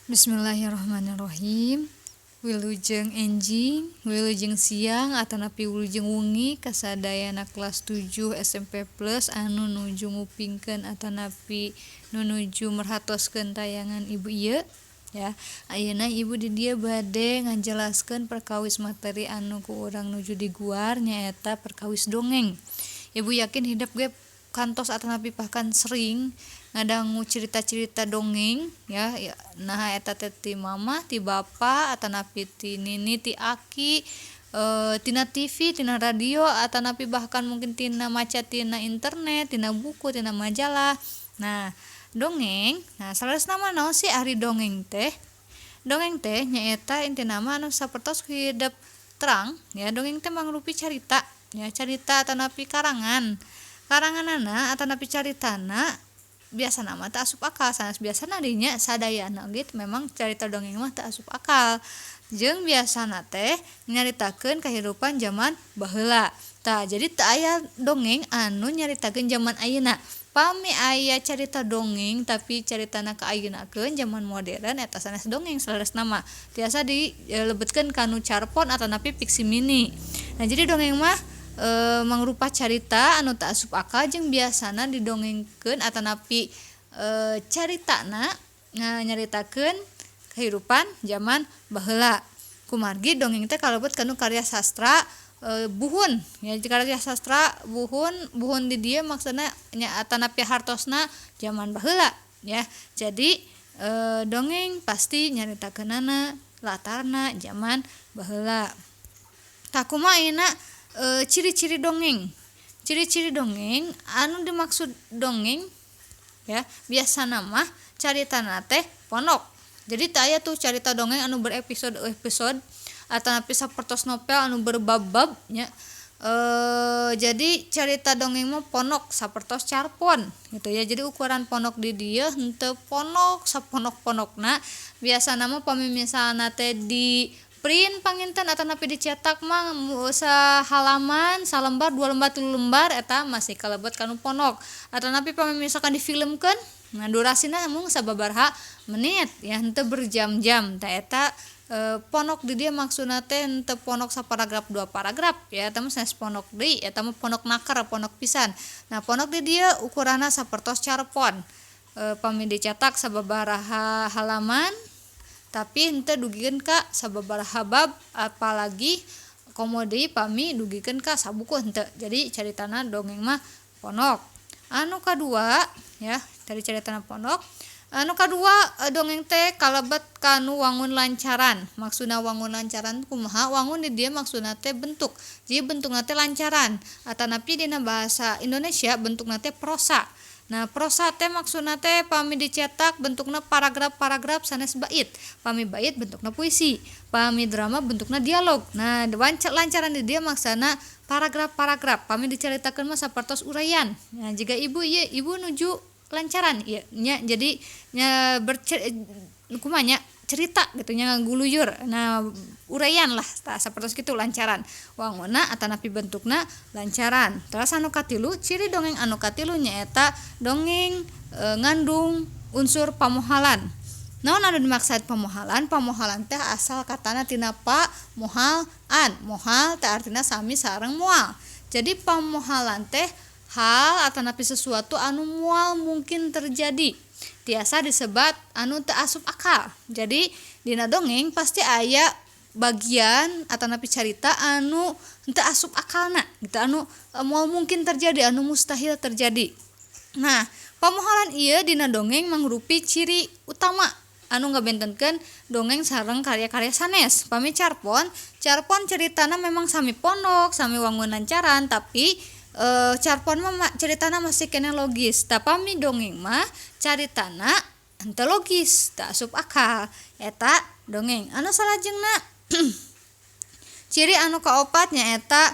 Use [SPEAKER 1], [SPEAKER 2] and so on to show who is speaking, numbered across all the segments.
[SPEAKER 1] Bismillahirrahmanirrahim. Wilujeng enjing, wilujeng siang atanapi wilujeng wengi kasadayana kelas 7 SMP plus anu nuju ngupingkeun atanapi nuju merhatoskeun tayangan ibu ieu ya. Ayeuna ibu di dieu bade ngajelaskeun perkawis materi anu ku urang nuju diguar nyaeta perkawis dongeng. Ibu yakin hidup gue kantos atanapi bahkan sering ngadangu cerita-cerita dongeng ya, nah eta teh ti mama ti bapa atanapi ti nini ti aki, tina TV tina radio atanapi bahkan mungkin tina maca tina internet tina buku tina majalah. Nah dongeng, nah salasna mah naon sih ari dongeng teh nyaeta intina mah anu sapertos hidup terang ya. Dongeng teh mangrupi carita ya, carita atanapi karanganana atanapi caritana biasa nama teu asup akal. Sanes biasana dinya sadayana gitu memang carita dongeng mah teu asup akal, jeung biasana teh nyaritakeun kahirupan zaman baheula. Tah jadi teu aya dongeng anu nyaritakeun zaman ayeuna. Pami aya carita dongeng tapi caritana kaayeunakeun zaman modern eta sanes dongeng sanesna mah tiasa dilebetkeun kanu carpon atanapi fiksi mini. Nah jadi dongeng mah mangrupa carita anu teu asup akal jeung biasana didongengkeun atanapi caritana nyaritakeun kehidupan zaman baheula. Kumargi dongeng teh kalebet kanu karya sastra buhun ya, karya sastra buhun di dieu maksudna nya atanapi hartosna zaman baheula ya. Jadi dongeng pasti nyaritakeunana latarna zaman baheula. Tah kumaha ayeuna ciri-ciri dongeng anu dimaksud dongeng ya biasana mah caritana teh ponok. Jadi teu aya tuh carita dongeng anu berepisode atanapi sapertos novel anu berbab-bab nya. Jadi carita dongeng mah ponok sapertos carpon gitu ya. Jadi ukuran ponok di dieu henteu ponok saponok-ponokna. Biasana mah pami misalna teh di print panginten atanapi dicetak mah sahalaman, salembar, 2 lembar, 3 lembar eta masih kalebet kanu ponok. Atanapi pami misalkan difilmkeun, nah durasina mung sababaraha menit ya, henteu berjam-jam. Tah eta ponok di dieu maksudna teh henteu ponok saparagraf 2 paragraf ya, eta mah sanes ponok deui, eta mah ponok nakar, ponok pisan. Nah ponok di dieu ukuranna sapertos carpon. Pami dicetak sababaraha halaman tapi henteu dugikeun ka sababaraha bab, apalagi komodi pami dugikeun ka sabuku henteu. Jadi caritana dongeng mah ponok. Anu kadua ya, dari caritana ponok. Anu kadua dongeng teh kalebet kanu wangun lancaran. Maksudna wangun lancaran kumaha? Wangun di dieu maksudna teh bentuk. Jadi bentukna teh lancaran. Atanapi dina bahasa Indonesia bentukna teh prosa. Nah prosa teh maksudna teh pami dicetak bentukna paragraf sanes bait. Pami bait bentukna puisi, pami drama bentukna dialog. Nah lancaran di dieu maksana paragraf. Pami dicaritakeun mah sapertos uraian. Nah jika ibu nuju lancaran ieu nya, jadi nya kumaha cerita gitu nya ngaguluyur. Nah uraian lah tah sapertos kitu lancaran. Wangunna atanapi bentukna lancaran. Terus anu katilu, ciri dongeng anu katilu nyaeta dongeng ngandung unsur pamohalan. Naon anu dimaksud pamohalan? Pamohalan teh asal katana tina pa mohal an. Mohal teh artina sami sareng moal. Jadi pamohalan teh hal atanapi sesuatu anu moal mungkin terjadi. Tiasa disebat anu teu asup akal. Jadi dina dongeng pasti aya bagian atanapi carita anu henteu asup akalna gitu, anu moal mungkin terjadi, anu mustahil terjadi. Nah pamohalan ieu dina dongeng mangrupi ciri utama anu ngabentenkeun dongeng sareng karya-karya sanes. Pami carpon ceritana memang sami ponok, sami wangun lancaran, tapi carpon mah ceritana masih kena logis. Tah pami dongeng mah caritana henteu logis, teu asup akal. Eta dongeng. Anu salajengna ciri anu kaopat nyaeta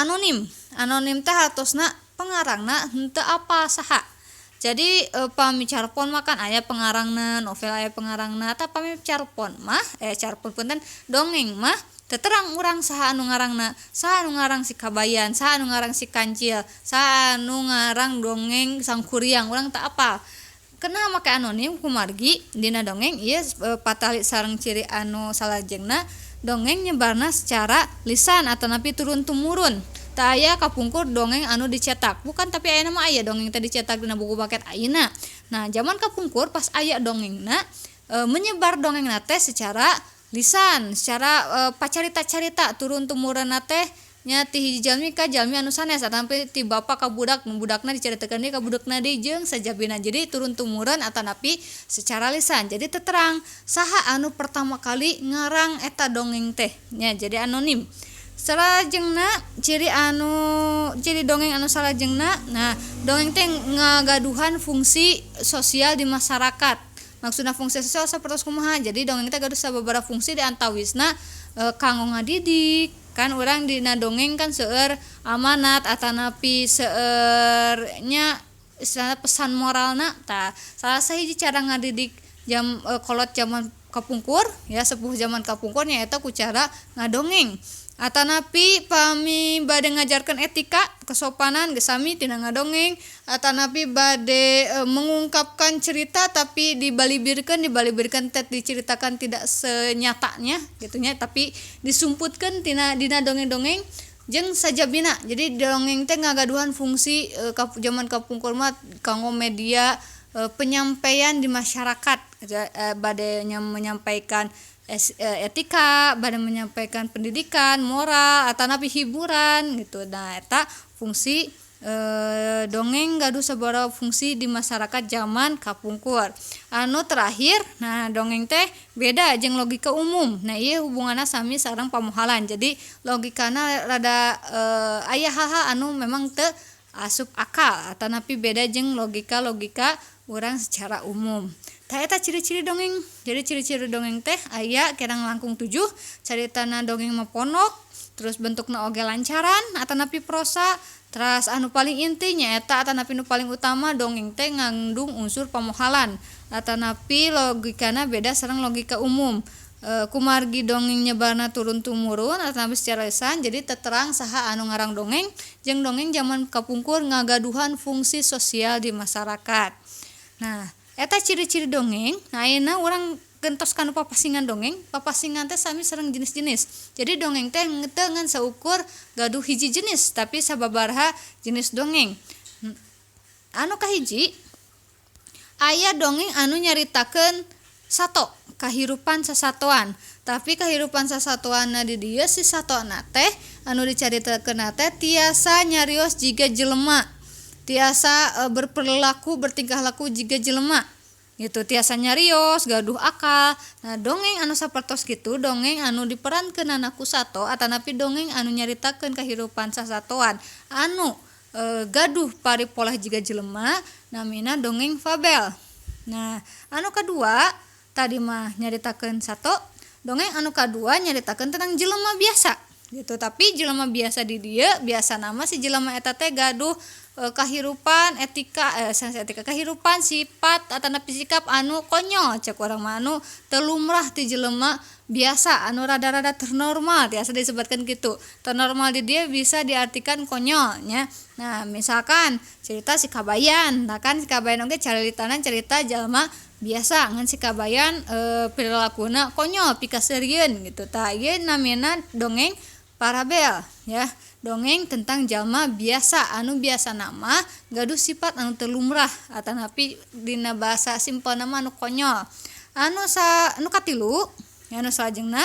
[SPEAKER 1] anonim. Anonim teh hartosna pengarangna henteu apal saha. Jadi pami carpon mah kan aya pengarangna, novel aya pengarangna. Tah pami carpon mah dongeng mah teu terang urang saha anu ngarangna, saha anu ngarang si Kabayan, saha anu ngarang si Kancil, saha anu ngarang dongeng Sangkuriang, urang teu apal. kenapa make anonim kumargi dina dongeng ieu patali sareng ciri anu salajengna dongeng nyebarna secara lisan atau napi turun temurun. Teu aya kapungkur dongeng anu dicetak. Bukan tapi ayeuna mah aya dongeng teh dicetak dina buku paket ayeuna. Nah, zaman kapungkur pas aya dongengna menyebar dongengna teh secara lisan, secara pacarita-carita turun temurun teh nya ti hiji jalmi ka jalmi anu sanes sampai ti bapa ka budak, budakna dicaritakeun deui ka budakna deui jeung sajabina. Jadi turun temurun atanapi secara lisan. Jadi teu terang saha anu pertama kali ngarang eta dongeng teh nya jadi anonim. Salajengna ciri dongeng anu salajengna, nah dongeng teh ngagaduhan fungsi sosial di masyarakat. Maksudna fungsi sosial sapertos kumaha? Jadi dongeng teh gaduh sababaraha fungsi di antawisna kanggo ngadidik. Kan urang dina dongeng kan seueur amanat atanapi seueur nya istilahna pesan moralna tah salah sahiji cara ngadidik kolot zaman kapungkur ya sepuh zaman kapungkur nyaeta ku cara ngadongeng atanapi pami bade ngajarkeun etika kesopanan geus sami tina ngadongeng atanapi bade mengungkapkan cerita tapi dibalibirkeun teh diceritakan tidak senyatanya gitunya tapi disumputkeun dina dongeng-dongeng jeung sajabina. Jadi dongeng teh ngagaduhan fungsi zaman kapungkur mah kanggo media penyampaian di masyarakat bade menyampaikan etika, bade menyampaikan pendidikan, moral, atanapi hiburan gitu. Nah, eta fungsi dongeng gaduh sabaraha fungsi di masyarakat zaman kapungkur. Anu terakhir, nah dongeng teh beda jeung logika umum. Nah, ieu hubunganna sami sareng pamohalan. Jadi logikana rada aya hal-hal anu memang teu asup akal atanapi beda jeung logika urang secara umum. Tah eta ciri-ciri dongeng. Jadi ciri-ciri dongeng teh aya kirang langkung 7, caritana dongeng mah ponok, terus bentukna oge lancaran atanapi prosa, terus anu paling inti nyaeta atanapi nu paling utama dongeng teh ngandung unsur pamohalan atanapi logikana beda sareng logika umum. Kumargi dongeng nyebarna turun tumurun atanapi secara lisan jadi terang saha anu ngarang dongeng jeung dongeng zaman kapungkur ngagaduhan fungsi sosial di masyarakat. Nah, eta ciri-ciri dongeng. Nah, ayeuna urang gentos kana papasingan dongeng. Papasingan teh sami sareng jenis-jenis. Jadi dongeng teh teu ngan saukur gaduh hiji jenis, tapi sababaraha jenis dongeng. Anu kahiji aya dongeng anu nyaritakeun sato, kahirupan sasatoan. Tapi kahirupan sasatoanna di dieu si satona teh anu dicaritakeun teh tiasa nyarios jiga jelema. Tiasa berperilaku bertingkah laku jiga jelema gitu, tiasa nyarios gaduh akal. Nah, dongeng anu sapertos kitu dongeng anu diperankeunana ku sato atanapi dongeng anu nyaritakeun kahirupan sasatoan anu gaduh paripolah jiga jelema namina dongeng fabel. Nah, anu kadua tadi mah nyaritakeun sato, dongeng anu kadua nyaritakeun tentang jelema biasa gitu. Tapi jelema biasa di dieu biasa nama si jelema eta teh gaduh kahirupan kahirupan sifat atanapi sikap anu konyol cek urang mah anu teu lumrah ti jelema biasa anu rada-rada ternormal tiasa disebutkan gitu. Ternormal di dia bisa diartikan konyol nya. Nah, misalkan cerita si Kabayan. Nah kan si Kabayan oge caritana cerita jalma biasa ngan si Kabayan perilakunana konyol pikaseurieun gitu. Tah ieu namina dongeng parabel ya. Dongeng tentang jalma biasa anu biasa nama gaduh sifat anu teu lumrah atanapi dina bahasa simpelna mah anu konyol. Anu katilu anu salajengna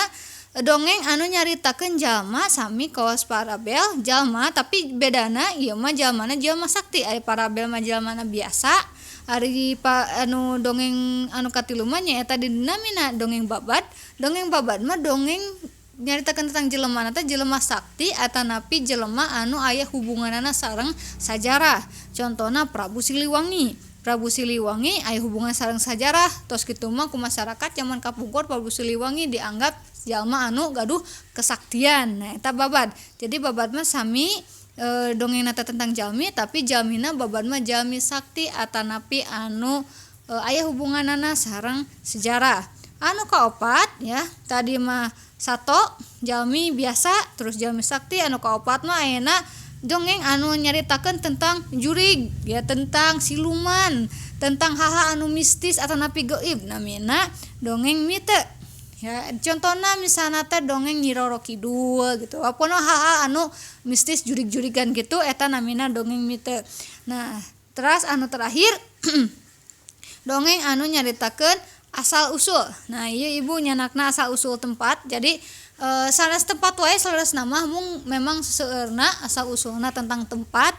[SPEAKER 1] dongeng anu nyaritakeun jalma sami kawas parabel jalma tapi bedana ieu mah jalmana jalma sakti. Ari parabel mah jalmana biasa, ari anu dongeng anu katilu mah nyaeta dinamina dongeng babad. Dongeng babad mah dongeng nyaritakeun tentang jelema teh jelema sakti atanapi jelema anu aya hubunganana sareng sajarah. Contona Prabu Siliwangi. Prabu Siliwangi aya hubungan sareng sajarah. Tos kitu mah ku masyarakat zaman kapungkur Prabu Siliwangi dianggap jalma anu gaduh kesaktian. Nah, eta babad. Jadi babad mah sami dongengna tentang jalmi tapi jalmina babad mah jalmi sakti atanapi anu aya hubunganana sareng sejarah. Anu kaopat ya, tadi mah sato jalmi biasa terus jalmi sakti. Anu kaopat mah ayeuna dongeng anu nyaritakeun tentang jurig ya, tentang siluman. tentang hal-hal anu mistis atau napi gaib namina dongeng mite. Ya, contohna misalnya teh dongeng Nyi Roro Kidul gitu. Apauna hal-hal anu mistis jurig-jurigan gitu eta namina dongeng mite. Nah, terus anu terakhir dongeng anu nyaritakeun asal usul. Nah, ieu ibu nyanakna asal usul tempat. Jadi sanes tempat wae sanes nama mung memang seueurna asal usulna tentang tempat.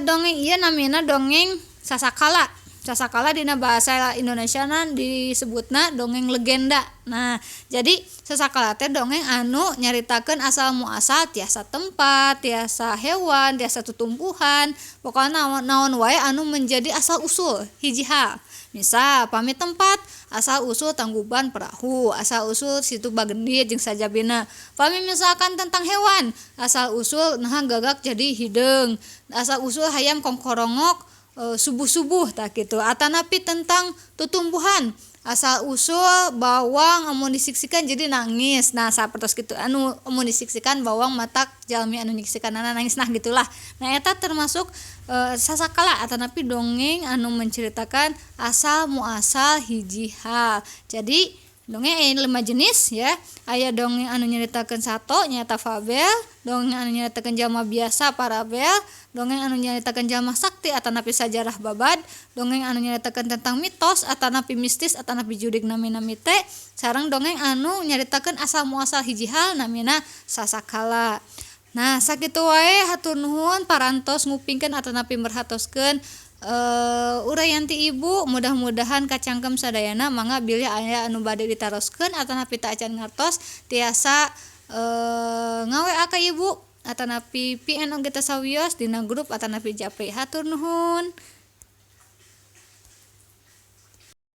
[SPEAKER 1] Dongeng ieu namina dongeng sasakala. Sasakala dina bahasa Indonesiana disebutna dongeng legenda. Nah, jadi sasakala teh dongeng anu nyaritakeun asal muasal tiasa tempat, tiasa hewan, tiasa tutumbuhan, pokokna naon wae anu menjadi asal usul hiji hal. Misal pami tempat asal usul Tangkuban Perahu, asal usul Situ Bagendit jeung sajabina. Pami misalkan tentang hewan, asal usul naha gagak jadi hideung, asal usul hayam kongkorongok subuh-subuh tak gitu. Atanapi tentang tutumbuhan, asal usul bawang amun disiksikan jadi nangis. Nah, sapertos kitu anu amun disiksikan bawang matak jalmi anu nyiksikanana nangis, nah gitulah. Nah, eta termasuk sasakala atanapi dongeng anu menceritakan asal muasal hiji hal. Jadi dongeng aya 5 jenis ya. Aya dongeng anu nyaritakeun sato nyaeta fabel, dongeng anu nyaritakeun jalma biasa parabel, dongeng anu nyaritakeun jalma sakti atanapi sajarah babad, dongeng anu nyaritakeun tentang mitos atanapi mistis atanapi jurig nami-nami teh, sareng dongeng anu nyaritakeun asal muasal hiji hal namina sasakala. Nah, sakitu wae hatur nuhun parantos ngupingkeun atanapi merhatoskeun uraian ti ibu, mudah-mudahan kacangkem sadayana mangga bilih aya anu bade ditaroskeun atanapi teu acan ngartos tiasa ngawe ka ibu atanapi PN oge teh sawios dina grup atanapi japri. Hatur nuhun.